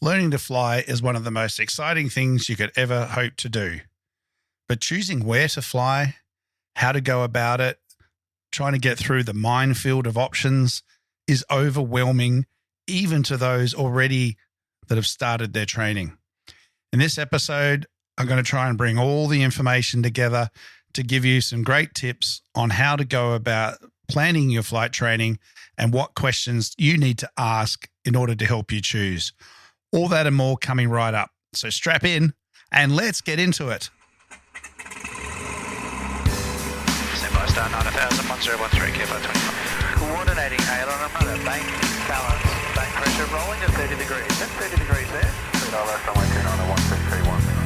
Learning to fly is one of the most exciting things you could ever hope to do. But choosing where to fly, how to go about it, trying to get through the minefield of options is overwhelming, even to those already that have started their training. In this episode, I'm going to try and bring all the information together to give you some great tips on how to go about planning your flight training and what questions you need to ask in order to help you choose. All that and more coming right up. So strap in and let's get into it. Standby star 9000, 1013, Kilo 25. Coordinating aileron and rudder, bank, balance, bank pressure rolling to 30 degrees. That's 30 degrees there. 3 left, runway 29, 1631.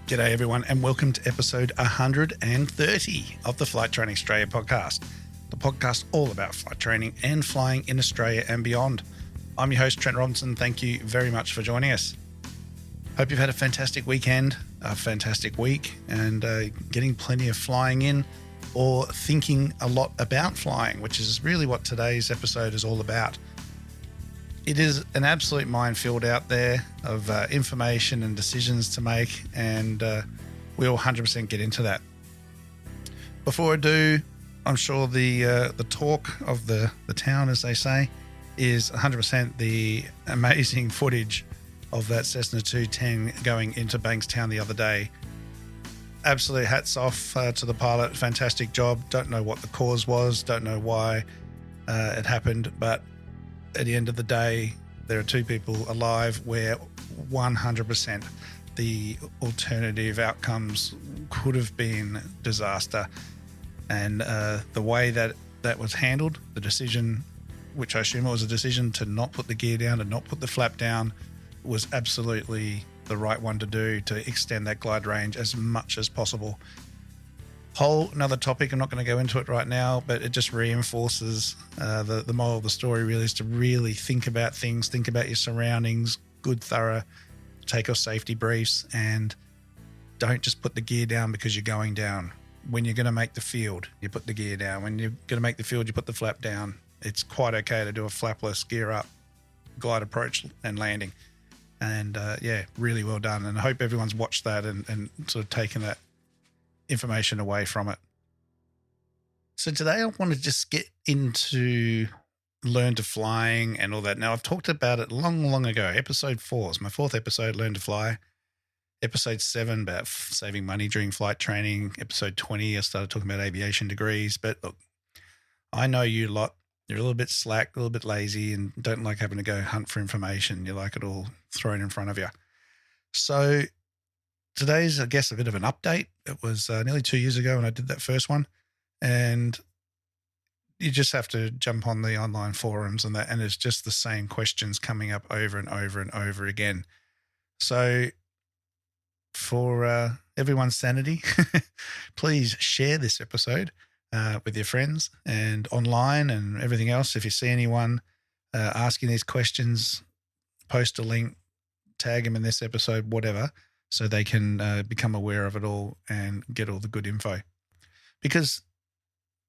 G'day everyone and welcome to episode 130 of the Flight Training Australia podcast, the podcast all about flight training and flying in Australia and beyond. I'm your host, Trent Robinson. Thank you very much for joining us. Hope you've had a fantastic weekend, a fantastic week, and getting plenty of flying in or thinking a lot about flying, which is really what today's episode is all about. It is an absolute minefield out there of information and decisions to make, and we'll 100% get into that. Before I do, I'm sure the talk of the town, as they say, is 100% the amazing footage of that Cessna 210 going into Bankstown the other day. Absolute hats off to the pilot. Fantastic job. Don't know what the cause was. Don't know why it happened, but at the end of the day, there are two people alive where 100% the alternative outcomes could have been disaster. And the way that was handled, the decision, which I assume it was a decision to not put the gear down and not put the flap down, was absolutely the right one to do to extend that glide range as much as possible. Whole another topic, I'm not going to go into it right now, but it just reinforces the moral of the story really is to really think about things, think about your surroundings, good, thorough, take your safety briefs, and don't just put the gear down because you're going down. When you're going to make the field, you put the gear down. When you're going to make the field, you put the flap down. It's quite okay to do a flapless gear up, glide approach and landing. And really well done. And I hope everyone's watched that and sort of taken that information away from it. So today I want to just get into learn to flying and all that. Now I've talked about it long ago. Episode 4 is my 4th episode, Learn to Fly. Episode 7 about saving money during flight training. Episode 20 I started talking about aviation degrees. But look, I know you lot. You're a little bit slack, a little bit lazy, and don't like having to go hunt for information. You like it all thrown in front of you. So today's, I guess, a bit of an update. It was nearly 2 years ago when I did that first one, and you just have to jump on the online forums and that, and it's just the same questions coming up over and over and over again. So for everyone's sanity, please share this episode with your friends and online and everything else. If you see anyone asking these questions, post a link, tag them in this episode, whatever, so they can become aware of it all and get all the good info. Because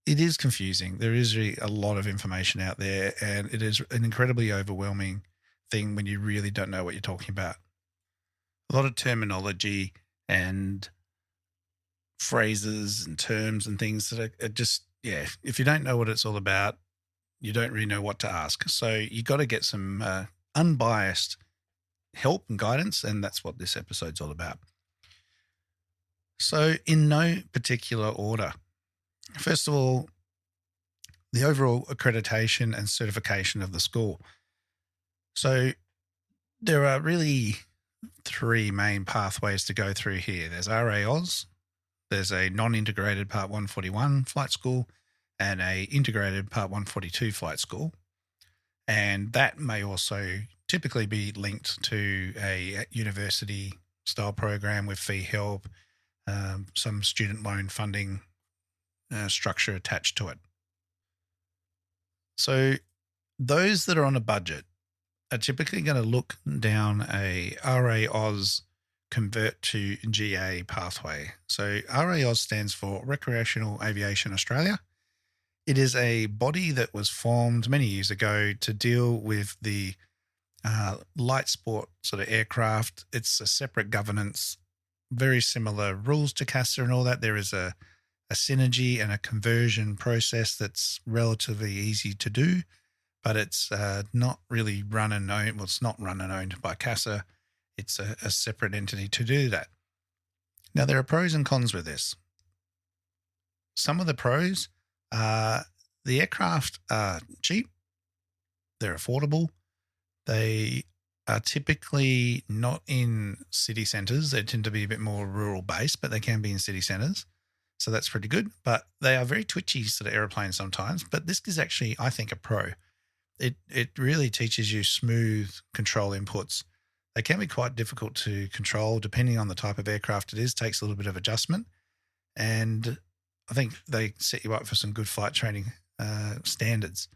it is confusing. There is really a lot of information out there, and it is an incredibly overwhelming thing when you really don't know what you're talking about. A lot of terminology and phrases and terms and things that are just, if you don't know what it's all about, you don't really know what to ask. So you got to get some unbiased help and guidance, and that's what this episode's all about. So in no particular order, first of all, the overall accreditation and certification of the school. So there are really 3 main pathways to go through here. There's RAOS, there's a non-integrated Part 141 flight school, and a integrated Part 142 flight school. And that may also typically be linked to a university style program with fee help, some student loan funding structure attached to it. So those that are on a budget are typically going to look down a RAOS convert to GA pathway. So RAOS stands for Recreational Aviation Australia, It is a body that was formed many years ago to deal with the light sport sort of aircraft. It's a separate governance, very similar rules to CASA and all that. There is a synergy and a conversion process that's relatively easy to do, but it's not really run and owned. Well, it's not run and owned by CASA. It's a separate entity to do that. Now, there are pros and cons with this. Some of the pros are the aircraft are cheap. They're affordable. They are typically not in city centres. They tend to be a bit more rural based, but they can be in city centres. So that's pretty good. But they are very twitchy sort of aeroplanes sometimes. But this is actually, I think, a pro. It really teaches you smooth control inputs. They can be quite difficult to control depending on the type of aircraft it is. It takes a little bit of adjustment. And I think they set you up for some good flight training standards.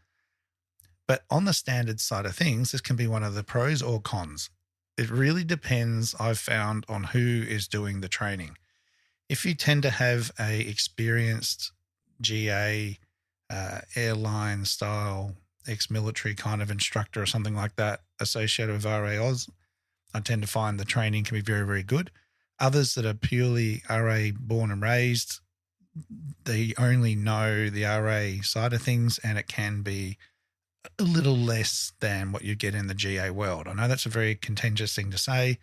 But on the standard side of things, this can be one of the pros or cons. It really depends, I've found, on who is doing the training. If you tend to have a experienced GA, airline style, ex-military kind of instructor or something like that associated with RA Oz, I tend to find the training can be very, very good. Others that are purely RA born and raised, they only know the RA side of things, and it can be a little less than what you get in the GA world. I know that's a very contentious thing to say.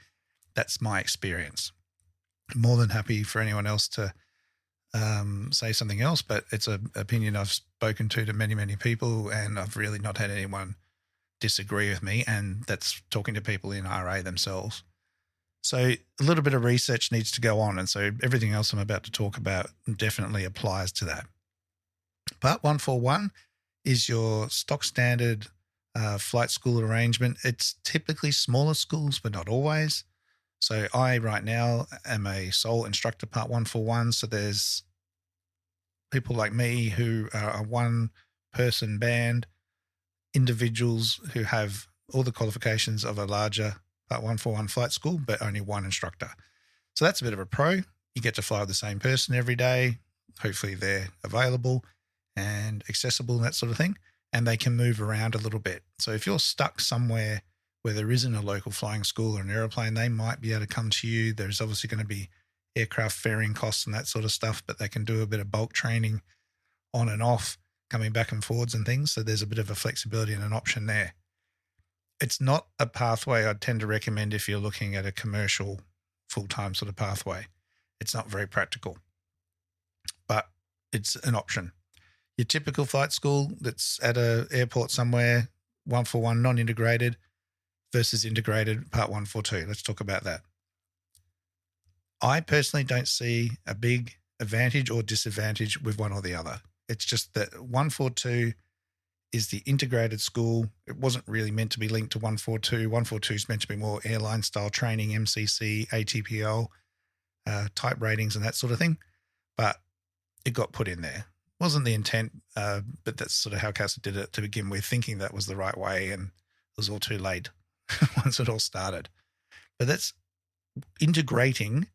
That's my experience. I'm more than happy for anyone else to say something else, but it's an opinion I've spoken to many, many people, and I've really not had anyone disagree with me, and that's talking to people in RA themselves. So a little bit of research needs to go on, and so everything else I'm about to talk about definitely applies to that. Part 141 is your stock standard flight school arrangement. It's typically smaller schools, but not always. So I right now am a sole instructor Part 141. So there's people like me who are a one-person band, individuals who have all the qualifications of a larger Part 141 flight school, but only one instructor. So that's a bit of a pro. You get to fly with the same person every day. Hopefully they're available and accessible and that sort of thing, and they can move around a little bit. So if you're stuck somewhere where there isn't a local flying school or an aeroplane, they might be able to come to you. There's obviously going to be aircraft faring costs and that sort of stuff, but they can do a bit of bulk training on and off, coming back and forwards and things. So there's a bit of a flexibility and an option there. It's not a pathway I'd tend to recommend if you're looking at a commercial full-time sort of pathway. It's not very practical, but it's an option. Your typical flight school that's at an airport somewhere, 141 non-integrated versus integrated Part 142. Let's talk about that. I personally don't see a big advantage or disadvantage with one or the other. It's just that 142 is the integrated school. It wasn't really meant to be linked to 142. 142 is meant to be more airline style training, MCC, ATPL, type ratings and that sort of thing. But it got put in there. Wasn't the intent, but that's sort of how CASA did it to begin with, thinking that was the right way, and it was all too late once it all started. But that's integrating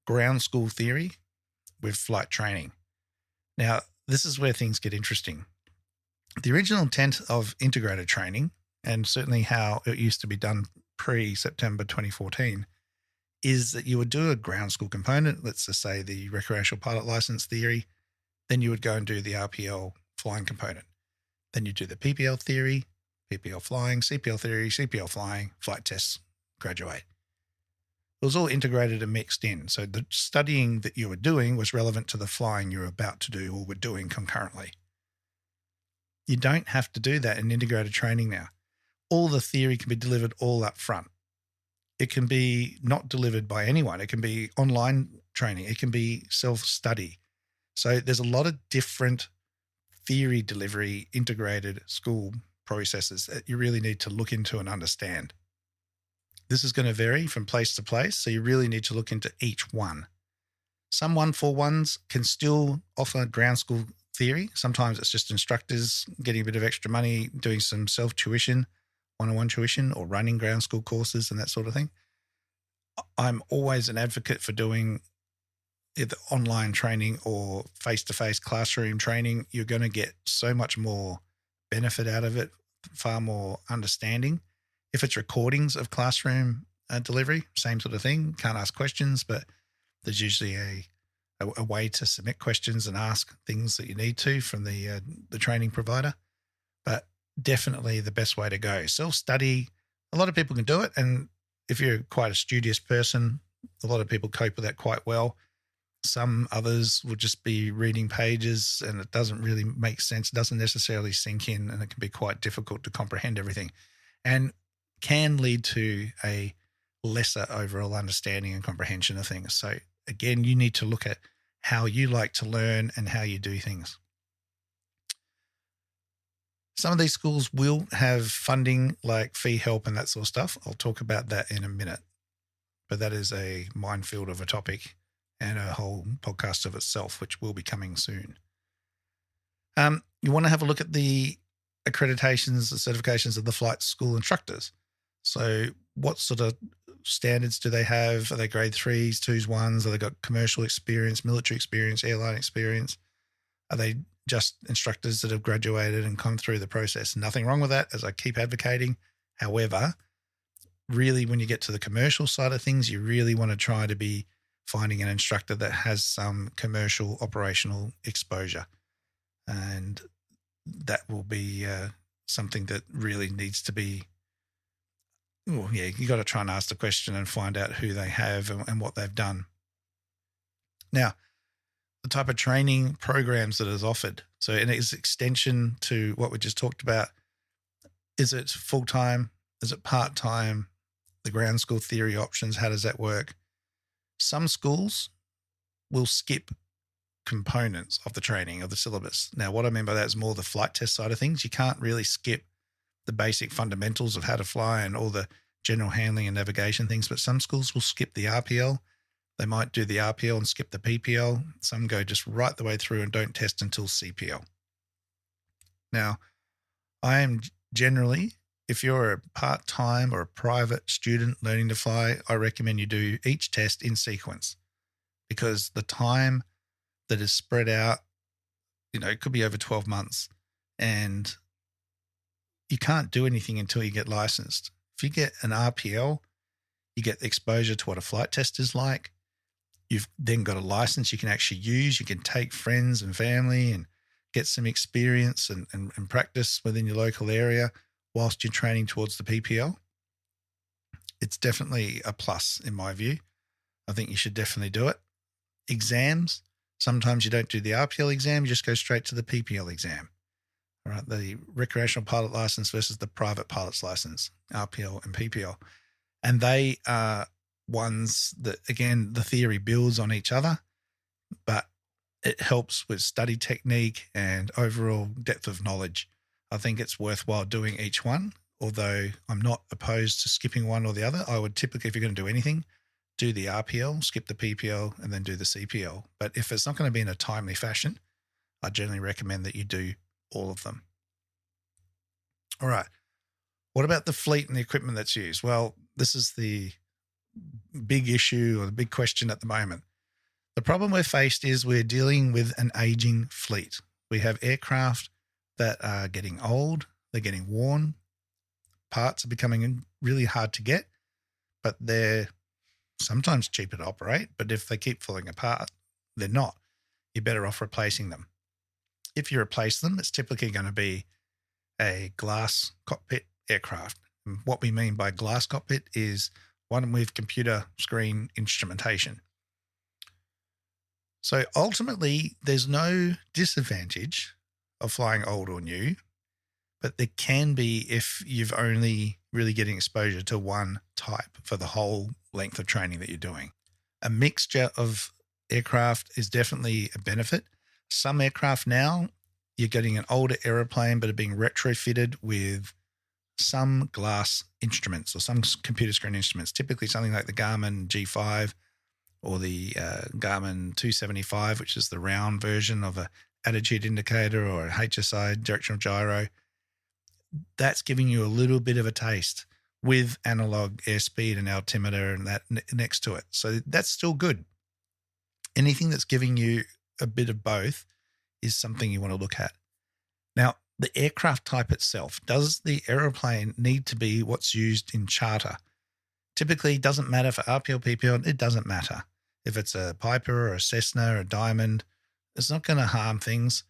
ground school theory with flight training. Now, this is where things get interesting. The original intent of integrated training, and certainly how it used to be done pre-September 2014, is that you would do a ground school component, let's just say the recreational pilot license theory, then you would go and do the RPL flying component. Then you do the PPL theory, PPL flying, CPL theory, CPL flying, flight tests, graduate. It was all integrated and mixed in. So the studying that you were doing was relevant to the flying you were about to do or were doing concurrently. You don't have to do that in integrated training now. All the theory can be delivered all up front. It can be not delivered by anyone. It can be online training. It can be self-study. So there's a lot of different theory delivery integrated school processes that you really need to look into and understand. This is going to vary from place to place, so you really need to look into each one. Some 141s can still offer ground school theory. Sometimes it's just instructors getting a bit of extra money, doing some self-tuition, one-on-one tuition, or running ground school courses and that sort of thing. I'm always an advocate for doing either online training or face-to-face classroom training, you're going to get so much more benefit out of it, far more understanding. If it's recordings of classroom delivery, same sort of thing. Can't ask questions, but there's usually a way to submit questions and ask things that you need to from the training provider. But definitely the best way to go. Self-study, a lot of people can do it. And if you're quite a studious person, a lot of people cope with that quite well. Some others will just be reading pages and it doesn't really make sense, doesn't necessarily sink in, and it can be quite difficult to comprehend everything and can lead to a lesser overall understanding and comprehension of things. So again, you need to look at how you like to learn and how you do things. Some of these schools will have funding like fee help and that sort of stuff. I'll talk about that in a minute, but that is a minefield of a topic and a whole podcast of itself, which will be coming soon. You want to have a look at the accreditations and certifications of the flight school instructors. So what sort of standards do they have? Are they grade 3s, 2s, 1s? Are they got commercial experience, military experience, airline experience? Are they just instructors that have graduated and come through the process? Nothing wrong with that, as I keep advocating. However, really when you get to the commercial side of things, you really want to try to be finding an instructor that has some commercial operational exposure. And that will be something that really needs to be, you got to try and ask the question and find out who they have and what they've done. Now, the type of training programs that is offered. So in its extension to what we just talked about, is it full-time? Is it part-time? The ground school theory options, how does that work? Some schools will skip components of the training of the syllabus. Now, what I mean by that is more the flight test side of things. You can't really skip the basic fundamentals of how to fly and all the general handling and navigation things, but some schools will skip the RPL. They might do the RPL and skip the PPL. Some go just right the way through and don't test until CPL. Now, I am generally, if you're a part-time or a private student learning to fly, I recommend you do each test in sequence, because the time that is spread out, it could be over 12 months, and you can't do anything until you get licensed. If you get an RPL, you get exposure to what a flight test is like. You've then got a license you can actually use. You can take friends and family and get some experience and practice within your local area whilst you're training towards the PPL. It's definitely a plus in my view. I think you should definitely do it. Exams, sometimes you don't do the RPL exam, you just go straight to the PPL exam. All right, the recreational pilot license versus the private pilot's license, RPL and PPL. And they are ones that, again, the theory builds on each other, but it helps with study technique and overall depth of knowledge. I think it's worthwhile doing each one, although I'm not opposed to skipping one or the other. I would typically, if you're going to do anything, do the RPL, skip the PPL, and then do the CPL. But if it's not going to be in a timely fashion, I generally recommend that you do all of them. All right. What about the fleet and the equipment that's used? Well, this is the big issue or the big question at the moment. The problem we're faced is we're dealing with an aging fleet. We have aircraft that are getting old, they're getting worn, parts are becoming really hard to get, but they're sometimes cheaper to operate. But if they keep falling apart, they're not. You're better off replacing them. If you replace them, it's typically going to be a glass cockpit aircraft. And what we mean by glass cockpit is one with computer screen instrumentation. So ultimately, there's no disadvantage of flying old or new, but there can be if you've only really getting exposure to one type for the whole length of training that you're doing. A mixture of aircraft is definitely a benefit. Some aircraft now, you're getting an older aeroplane, but are being retrofitted with some glass instruments or some computer screen instruments, typically something like the Garmin G5 or the Garmin 275, which is the round version of a attitude indicator or a HSI directional gyro. That's giving you a little bit of a taste with analog airspeed and altimeter and that next to it. So that's still good. Anything that's giving you a bit of both is something you want to look at. Now, the aircraft type itself, does the aeroplane need to be what's used in charter? Typically, it doesn't matter for RPL, PPL, it doesn't matter. If it's a Piper or a Cessna or a Diamond, it's not going to harm things,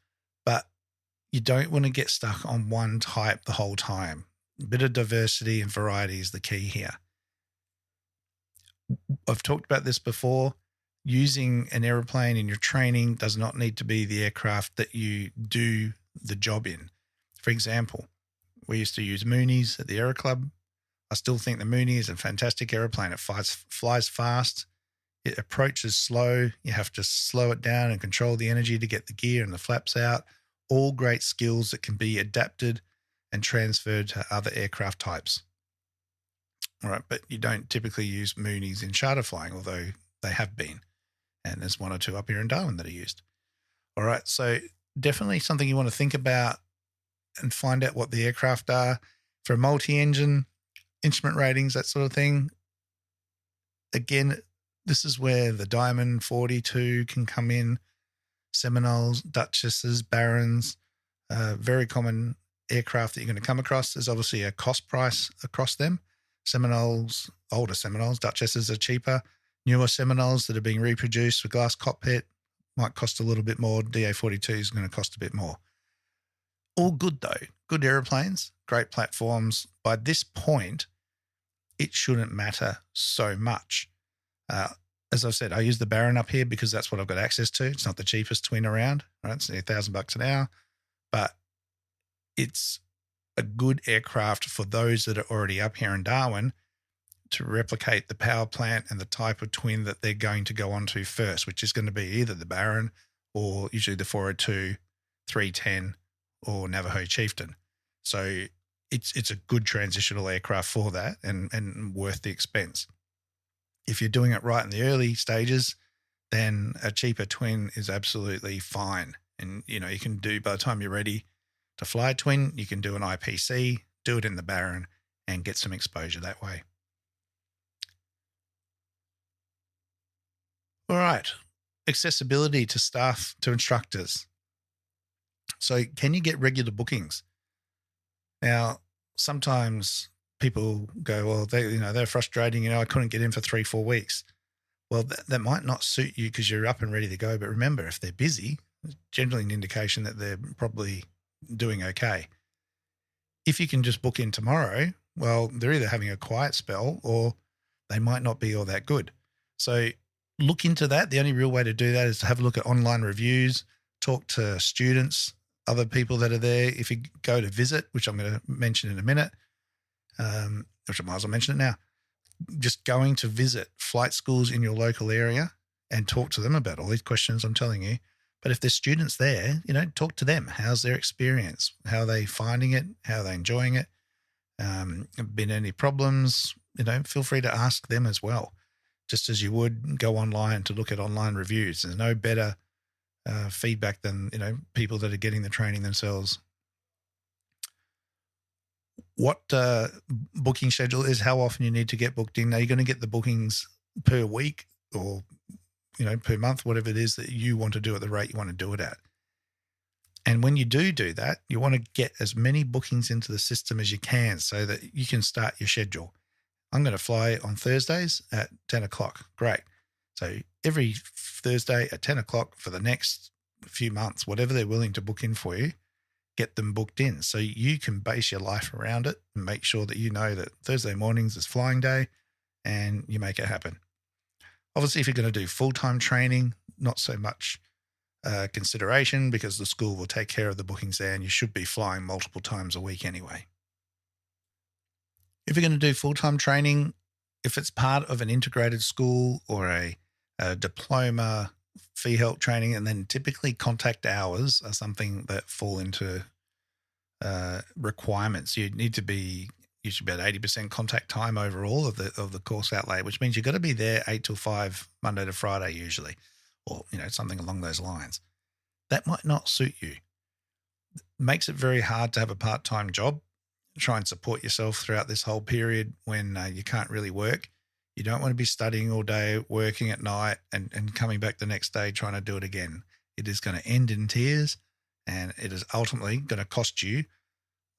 but you don't want to get stuck on one type the whole time. A bit of diversity and variety is the key here. I've talked about this before. Using an aeroplane in your training does not need to be the aircraft that you do the job in. For example, we used to use Moonies at the Aero Club. I still think the Mooney is a fantastic aeroplane. It flies fast. It approaches slow. You have to slow it down and control the energy to get the gear and the flaps out. All great skills that can be adapted and transferred to other aircraft types. All right, but you don't typically use Moonies in charter flying, although they have been. And there's one or two up here in Darwin that are used. All right, so definitely something you want to think about and find out what the aircraft are. For a multi-engine, instrument ratings, that sort of thing. Again, this is where the Diamond 42 can come in. Seminoles, Duchesses, Barons, very common aircraft that you're going to come across. There's obviously a cost price across them. Seminoles, older Seminoles, Duchesses are cheaper. Newer Seminoles that are being reproduced with glass cockpit might cost a little bit more. DA42 is going to cost a bit more. All good though. Good airplanes, great platforms. By this point, it shouldn't matter so much. As I've said, I use the Baron up here because that's what I've got access to. It's not the cheapest twin around, right? It's $1,000 an hour, but it's a good aircraft for those that are already up here in Darwin to replicate the power plant and the type of twin that they're going to go on to first, which is going to be either the Baron or usually the 402, 310 or Navajo Chieftain. So it's a good transitional aircraft for that and worth the expense. If you're doing it right in the early stages, then a cheaper twin is absolutely fine. And, you can do, by the time you're ready to fly a twin, you can do an IPC, do it in the Baron and get some exposure that way. All right. Accessibility to staff, to instructors. So can you get regular bookings? Now, sometimes people go, well, they're frustrating. I couldn't get in for 3-4 weeks. Well, that might not suit you because you're up and ready to go. But remember, if they're busy, it's generally an indication that they're probably doing okay. If you can just book in tomorrow, well, they're either having a quiet spell or they might not be all that good. So look into that. The only real way to do that is to have a look at online reviews, talk to students, other people that are there. If you go to visit, which I'm going to mention in a minute, which I might as well mention it now, just going to visit flight schools in your local area and talk to them about all these questions I'm telling you. But if there's students there, talk to them. How's their experience? How are they finding it? How are they enjoying it? Been any problems? Feel free to ask them as well, just as you would go online to look at online reviews. There's no better feedback than, people that are getting the training themselves. What booking schedule is, how often you need to get booked in. Now, you're going to get the bookings per week or, per month, whatever it is that you want to do at the rate you want to do it at. And when you do that, you want to get as many bookings into the system as you can so that you can start your schedule. I'm going to fly on Thursdays at 10 o'clock. Great. So every Thursday at 10 o'clock for the next few months, whatever they're willing to book in for you, get them booked in so you can base your life around it and make sure that you know that Thursday mornings is flying day and you make it happen. Obviously, if you're going to do full-time training, not so much consideration because the school will take care of the bookings there and you should be flying multiple times a week anyway. If you're going to do full-time training, if it's part of an integrated school or a diploma, fee help training, and then typically contact hours are something that fall into requirements. You should be at 80% contact time overall of the course outlay, which means you've got to be there 8 till 5 Monday to Friday usually, or something along those lines. That might not suit you. It makes it very hard to have a part-time job. Try and support yourself throughout this whole period when you can't really work. You don't want to be studying all day, working at night, and coming back the next day trying to do it again. It is going to end in tears, and it is ultimately going to cost you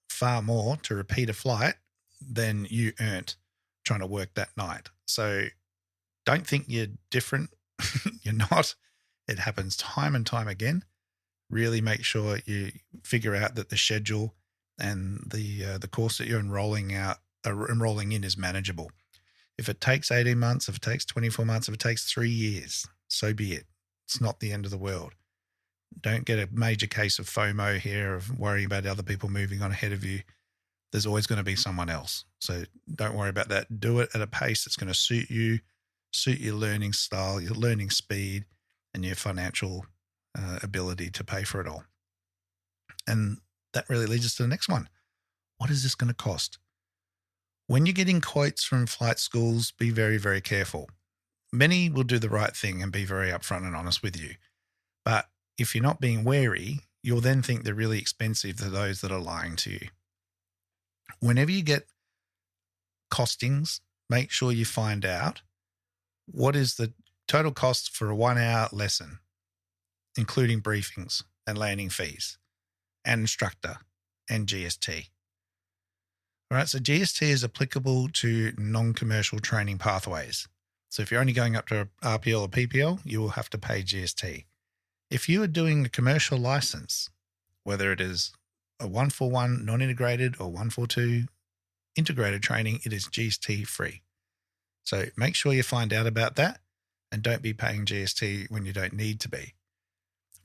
far more to repeat a flight than you earned trying to work that night. So don't think you're different. You're not. It happens time and time again. Really make sure you figure out that the schedule and the course that you're enrolling in is manageable. If it takes 18 months, if it takes 24 months, if it takes 3 years, so be it. It's not the end of the world. Don't get a major case of FOMO here, of worrying about other people moving on ahead of you. There's always going to be someone else. So don't worry about that. Do it at a pace that's going to suit you, suit your learning style, your learning speed, and your financial ability to pay for it all. And that really leads us to the next one. What is this going to cost? When you're getting quotes from flight schools, be very, very careful. Many will do the right thing and be very upfront and honest with you. But if you're not being wary, you'll then think they're really expensive to those that are lying to you. Whenever you get costings, make sure you find out what is the total cost for a 1-hour lesson, including briefings and landing fees and instructor and GST. All right, so GST is applicable to non-commercial training pathways. So if you're only going up to RPL or PPL, you will have to pay GST. If you are doing a commercial license, whether it is a 141 non-integrated or 142 integrated training, it is GST free. So make sure you find out about that and don't be paying GST when you don't need to be.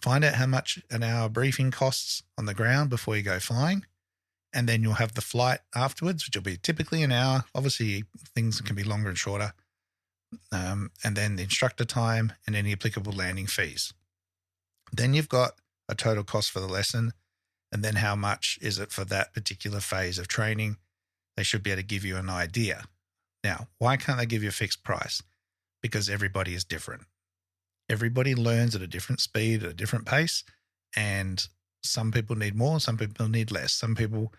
Find out how much an hour briefing costs on the ground before you go flying, and then you'll have the flight afterwards, which will be typically an hour. Obviously, things can be longer and shorter. And then the instructor time and any applicable landing fees. Then you've got a total cost for the lesson, and then how much is it for that particular phase of training. They should be able to give you an idea. Now, why can't they give you a fixed price? Because everybody is different. Everybody learns at a different speed, at a different pace, and some people need more, some people need less. Some people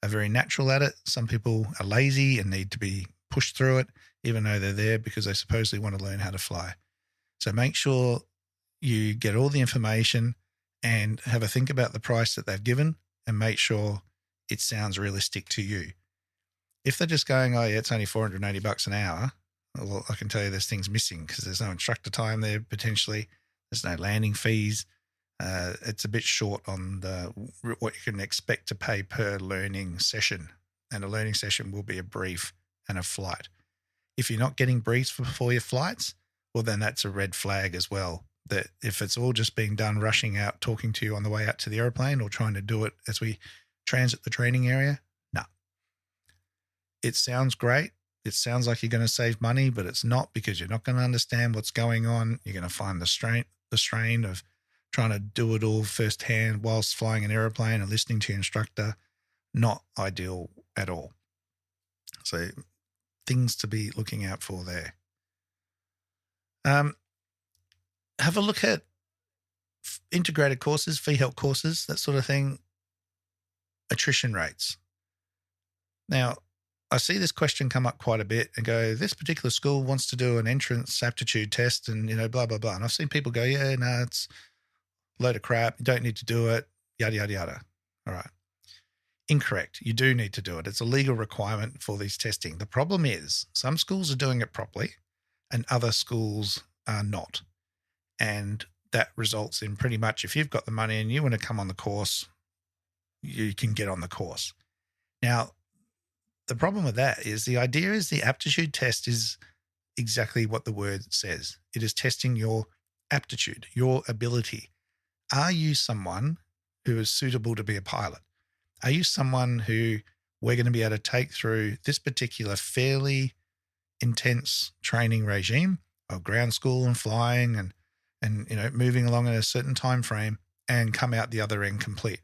are very natural at it. Some people are lazy and need to be pushed through it, even though they're there because they supposedly want to learn how to fly. So make sure you get all the information and have a think about the price that they've given and make sure it sounds realistic to you. If they're just going, oh yeah, it's only $480 an hour, well, I can tell you there's things missing because there's no instructor time there potentially. There's no landing fees. It's a bit short on what you can expect to pay per learning session. And a learning session will be a brief and a flight. If you're not getting briefs before your flights, well, then that's a red flag as well. That if it's all just being done, rushing out, talking to you on the way out to the airplane or trying to do it as we transit the training area, no. It sounds great. It sounds like you're going to save money, but it's not, because you're not going to understand what's going on. You're going to find the strain of trying to do it all firsthand whilst flying an airplane and listening to your instructor. Not ideal at all. So things to be looking out for there. Have a look at integrated courses, fee-help courses, that sort of thing. Attrition rates. Now, I see this question come up quite a bit and go, this particular school wants to do an entrance aptitude test and, blah, blah, blah. And I've seen people go, yeah, no, it's a load of crap. You don't need to do it, yada, yada, yada. All right. Incorrect. You do need to do it. It's a legal requirement for these testing. The problem is some schools are doing it properly and other schools are not. And that results in pretty much, if you've got the money and you want to come on the course, you can get on the course. Now, the problem with that is the idea is the aptitude test is exactly what the word says. It is testing your aptitude, your ability. Are you someone who is suitable to be a pilot? Are you someone who we're going to be able to take through this particular fairly intense training regime of ground school and flying and moving along in a certain time frame and come out the other end complete?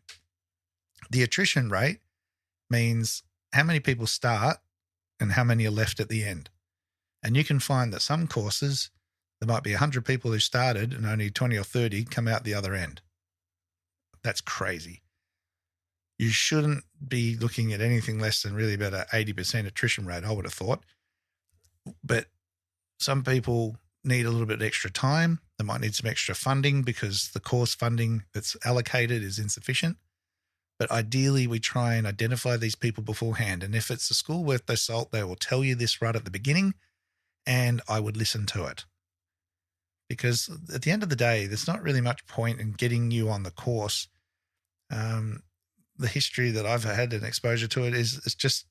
The attrition rate means how many people start and how many are left at the end. And you can find that some courses, there might be 100 people who started and only 20 or 30 come out the other end. That's crazy. You shouldn't be looking at anything less than really about an 80% attrition rate, I would have thought. But Some people need a little bit extra time. They might need some extra funding because the course funding that's allocated is insufficient. But ideally, we try and identify these people beforehand. And if it's a school worth their salt, they will tell you this right at the beginning, and I would listen to it. Because at the end of the day, there's not really much point in getting you on the course. The history that I've had and exposure to it is it's just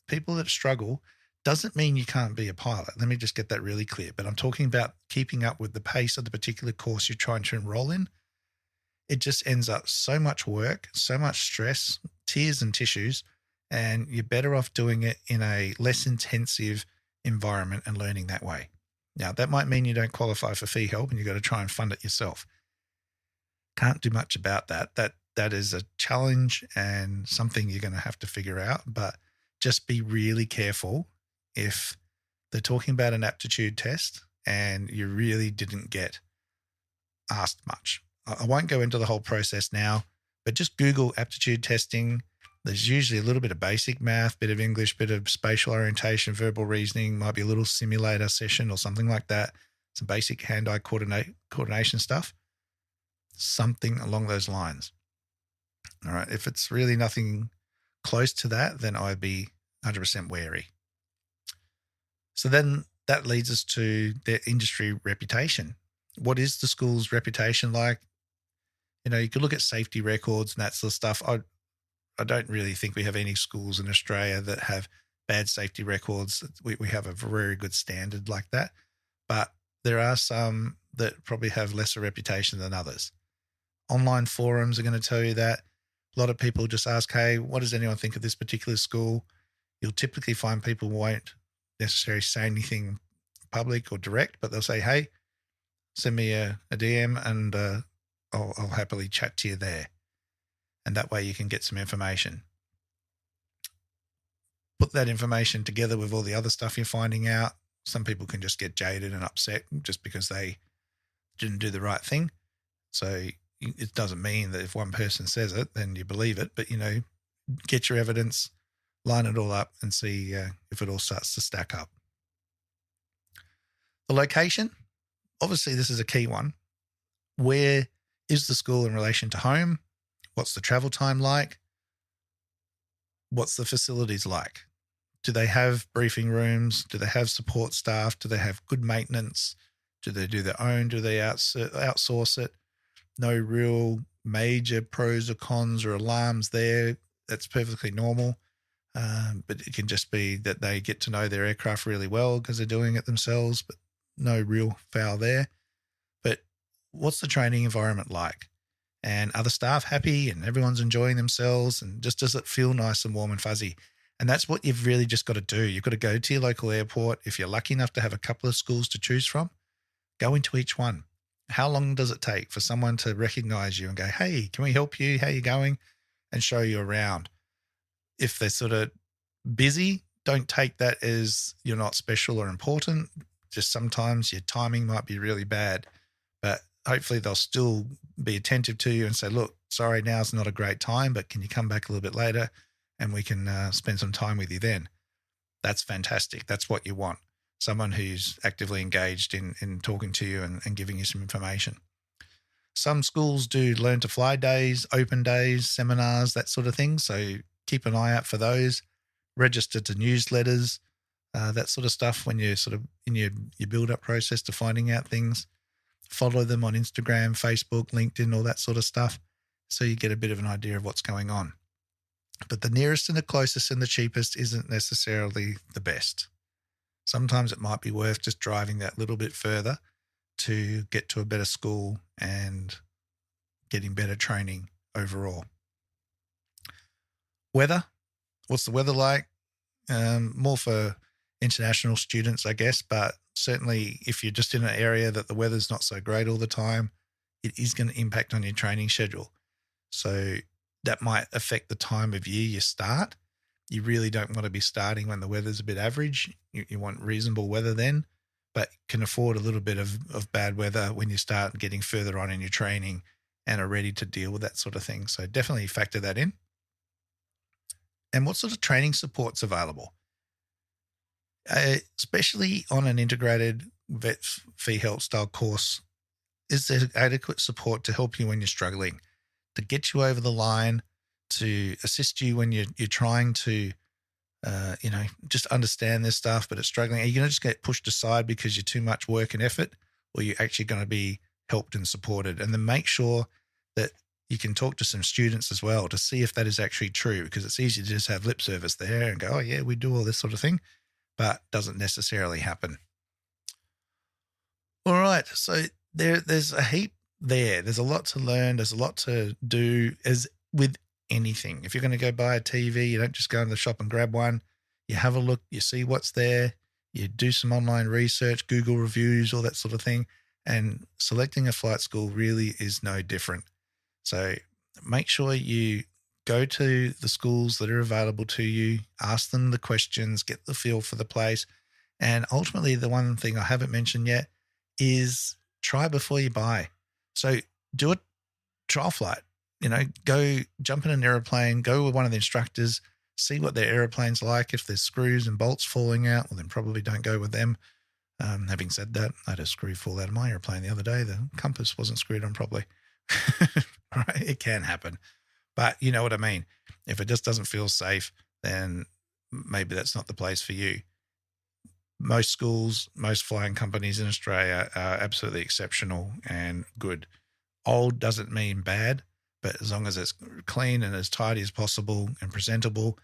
people that struggle doesn't mean you can't be a pilot. Let me just get that really clear. But I'm talking about keeping up with the pace of the particular course you're trying to enroll in. It just ends up so much work, so much stress, tears and tissues, and you're better off doing it in a less intensive environment and learning that way. Now, that might mean you don't qualify for fee help and you've got to try and fund it yourself. Can't do much about that. That is a challenge and something you're going to have to figure out, but just be really careful if they're talking about an aptitude test and you really didn't get asked much. I won't go into the whole process now, but just Google aptitude testing. There's usually a little bit of basic math, bit of English, bit of spatial orientation, verbal reasoning, might be a little simulator session or something like that. Some basic hand-eye coordination stuff, something along those lines. All right. If it's really nothing close to that, then I'd be 100% wary. So then that leads us to their industry reputation. What is the school's reputation like? You could look at safety records and that sort of stuff. I don't really think we have any schools in Australia that have bad safety records. We have a very good standard like that. But there are some that probably have lesser reputation than others. Online forums are going to tell you that. A lot of people just ask, hey, what does anyone think of this particular school? You'll typically find people won't necessarily say anything public or direct, but they'll say, hey, send me a DM and I'll happily chat to you there. And that way you can get some information. Put that information together with all the other stuff you're finding out. Some people can just get jaded and upset just because they didn't do the right thing. So it doesn't mean that if one person says it, then you believe it. But, get your evidence, line it all up and see if it all starts to stack up. The location, obviously this is a key one. Where is the school in relation to home? What's the travel time like? What's the facilities like? Do they have briefing rooms? Do they have support staff? Do they have good maintenance? Do they do their own? Do they outsource it? No real major pros or cons or alarms there. That's perfectly normal. But it can just be that they get to know their aircraft really well because they're doing it themselves, but no real foul there. But what's the training environment like? And are the staff happy and everyone's enjoying themselves? And just does it feel nice and warm and fuzzy? And that's what you've really just got to do. You've got to go to your local airport. If you're lucky enough to have a couple of schools to choose from, go into each one. How long does it take for someone to recognize you and go, hey, can we help you? How are you going? And show you around. If they're sort of busy, don't take that as you're not special or important. Just sometimes your timing might be really bad, but hopefully they'll still be attentive to you and say, look, sorry, now's not a great time, but can you come back a little bit later and we can spend some time with you then? That's fantastic. That's what you want. Someone who's actively engaged in talking to you and giving you some information. Some schools do learn to fly days, open days, seminars, that sort of thing. So keep an eye out for those. Register to newsletters, that sort of stuff when you're sort of in your build-up process to finding out things. Follow them on Instagram, Facebook, LinkedIn, all that sort of stuff, so you get a bit of an idea of what's going on. But the nearest and the closest and the cheapest isn't necessarily the best. Sometimes it might be worth just driving that little bit further to get to a better school and getting better training overall. Weather. What's the weather like? More for international students, I guess, but certainly if you're just in an area that the weather's not so great all the time, it is going to impact on your training schedule. So that might affect the time of year you start. You really don't want to be starting when the weather's a bit average. You want reasonable weather then, but can afford a little bit of bad weather when you start getting further on in your training and are ready to deal with that sort of thing. So definitely factor that in. And what sort of training support's available? especially on an integrated vet fee health style course, is there adequate support to help you when you're struggling, to get you over the line, to assist you when you're trying to, just understand this stuff, but it's struggling? Are you going to just get pushed aside because you're too much work and effort, or are you actually going to be helped and supported? And then make sure that you can talk to some students as well to see if that is actually true, because it's easy to just have lip service there and go, oh yeah, we do all this sort of thing, but doesn't necessarily happen. All right. So there's a heap there. There's a lot to learn. There's a lot to do, as with anything. If you're going to go buy a TV, you don't just go into the shop and grab one. You have a look, you see what's there, you do some online research, Google reviews, all that sort of thing. And selecting a flight school really is no different. So make sure you go to the schools that are available to you, ask them the questions, get the feel for the place. And ultimately, the one thing I haven't mentioned yet is try before you buy. So do a trial flight, go jump in an airplane, go with one of the instructors, see what their airplane's like. If there's screws and bolts falling out, well, then probably don't go with them. Having said that, I had a screw fall out of my airplane the other day. The compass wasn't screwed on properly. Right? It can happen, but you know what I mean. If it just doesn't feel safe, then maybe that's not the place for you. Most schools, most flying companies in Australia are absolutely exceptional and good. Old doesn't mean bad, but as long as it's clean and as tidy as possible and presentable,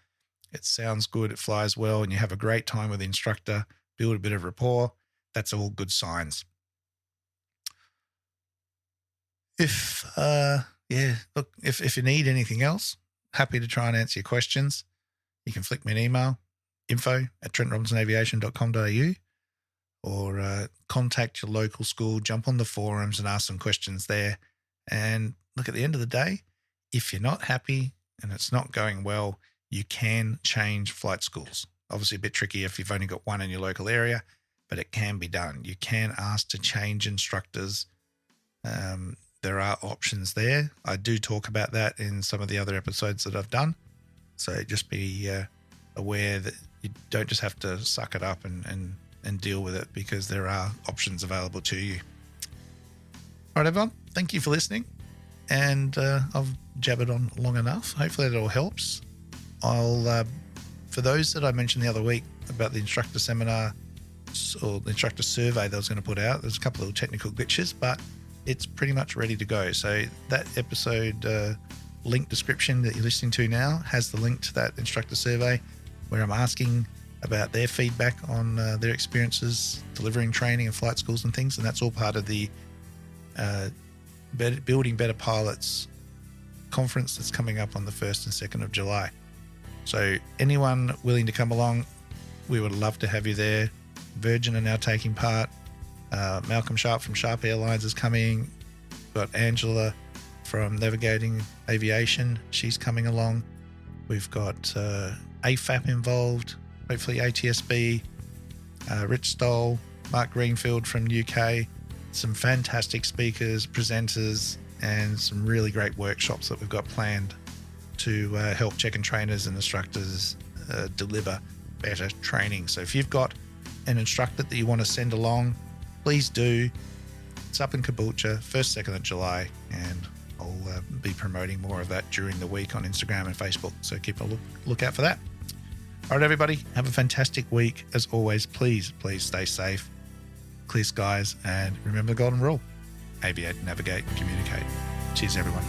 it sounds good, it flies well, and you have a great time with the instructor, build a bit of rapport, that's all good signs. If you need anything else, happy to try and answer your questions. You can flick me an email, info@trentrobinsonaviation.com.au, or contact your local school, jump on the forums and ask some questions there. And look, at the end of the day, if you're not happy and it's not going well, you can change flight schools. Obviously a bit tricky if you've only got one in your local area, but it can be done. You can ask to change instructors. There are options there. I do talk about that in some of the other episodes that I've done. So just be aware that you don't just have to suck it up and deal with it, because there are options available to you. All right, everyone. Thank you for listening. And I've jabbered on long enough. Hopefully that all helps. I'll, for those that I mentioned the other week about the instructor seminar or the instructor survey that I was going to put out, there's a couple of little technical glitches, but it's pretty much ready to go. So that episode link description that you're listening to now has the link to that instructor survey where I'm asking about their feedback on their experiences delivering training in flight schools and things. And that's all part of the Building Better Pilots conference that's coming up on the 1st and 2nd of July. So anyone willing to come along, we would love to have you there. Virgin are now taking part. Malcolm Sharp from Sharp Airlines is coming. We've got Angela from Navigating Aviation. She's coming along. We've got AFAP involved, hopefully ATSB, Rich Stoll, Mark Greenfield from UK, some fantastic speakers, presenters, and some really great workshops that we've got planned to help check-in trainers and instructors deliver better training. So if you've got an instructor that you want to send along, please do. It's up in Caboolture, 1st, 2nd of July, and I'll be promoting more of that during the week on Instagram and Facebook. So keep a look out for that. All right, everybody, have a fantastic week. As always, please stay safe, clear skies, and remember the golden rule: aviate, navigate, communicate. Cheers, everyone.